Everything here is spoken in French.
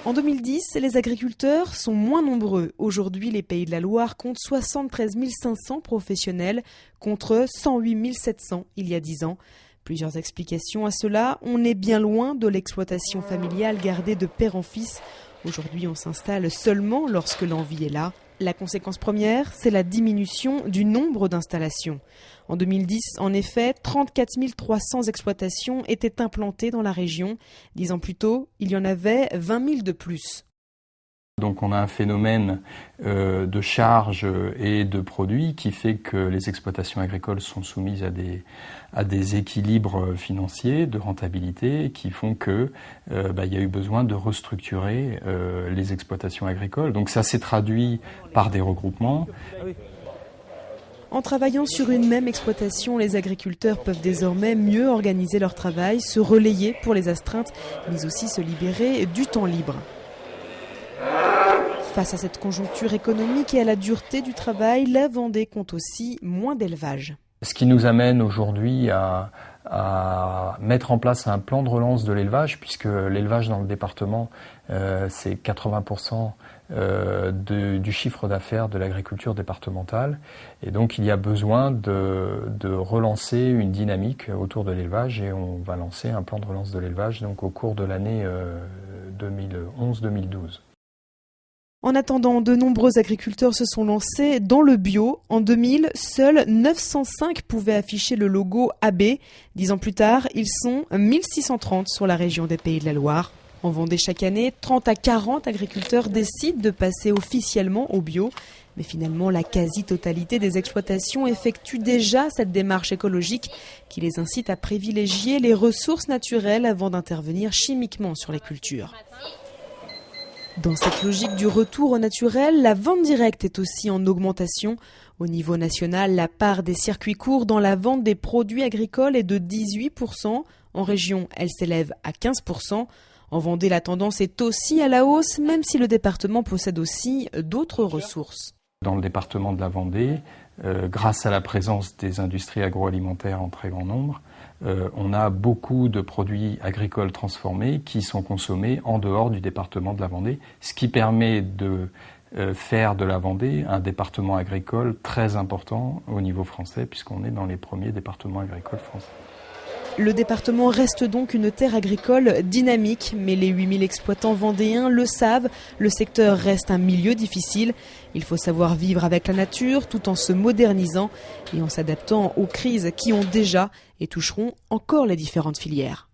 En 2010, les agriculteurs sont moins nombreux. Aujourd'hui, les Pays de la Loire comptent 73 500 professionnels contre 108 700 il y a 10 ans. Plusieurs explications à cela. On est bien loin de l'exploitation familiale gardée de père en fils. Aujourd'hui, on s'installe seulement lorsque l'envie est là. La conséquence première, c'est la diminution du nombre d'installations. En 2010, en effet, 34 300 exploitations étaient implantées dans la région. 10 ans plus tôt, il y en avait 20 000 de plus. Donc on a un phénomène de charge et de produits qui fait que les exploitations agricoles sont soumises à des équilibres financiers, de rentabilité, qui font que y a eu besoin de restructurer les exploitations agricoles. Donc ça s'est traduit par des regroupements. En travaillant sur une même exploitation, les agriculteurs peuvent désormais mieux organiser leur travail, se relayer pour les astreintes, mais aussi se libérer du temps libre. Face à cette conjoncture économique et à la dureté du travail, la Vendée compte aussi moins d'élevage. Ce qui nous amène aujourd'hui à mettre en place un plan de relance de l'élevage, puisque l'élevage dans le département, c'est 80% du chiffre d'affaires de l'agriculture départementale. Et donc il y a besoin de relancer une dynamique autour de l'élevage, et on va lancer un plan de relance de l'élevage donc au cours de l'année 2011-2012. En attendant, de nombreux agriculteurs se sont lancés dans le bio. En 2000, seuls 905 pouvaient afficher le logo AB. 10 ans plus tard, ils sont 1630 sur la région des Pays de la Loire. En Vendée, chaque année, 30 à 40 agriculteurs décident de passer officiellement au bio. Mais finalement, la quasi-totalité des exploitations effectuent déjà cette démarche écologique qui les incite à privilégier les ressources naturelles avant d'intervenir chimiquement sur les cultures. Dans cette logique du retour au naturel, la vente directe est aussi en augmentation. Au niveau national, la part des circuits courts dans la vente des produits agricoles est de 18%. En région, elle s'élève à 15%. En Vendée, la tendance est aussi à la hausse, même si le département possède aussi d'autres ressources. Dans le département de la Vendée, grâce à la présence des industries agroalimentaires en très grand nombre, on a beaucoup de produits agricoles transformés qui sont consommés en dehors du département de la Vendée, ce qui permet de faire de la Vendée un département agricole très important au niveau français, puisqu'on est dans les premiers départements agricoles français. Le département reste donc une terre agricole dynamique, mais les 8000 exploitants vendéens le savent, le secteur reste un milieu difficile. Il faut savoir vivre avec la nature tout en se modernisant et en s'adaptant aux crises qui ont déjà et toucheront encore les différentes filières.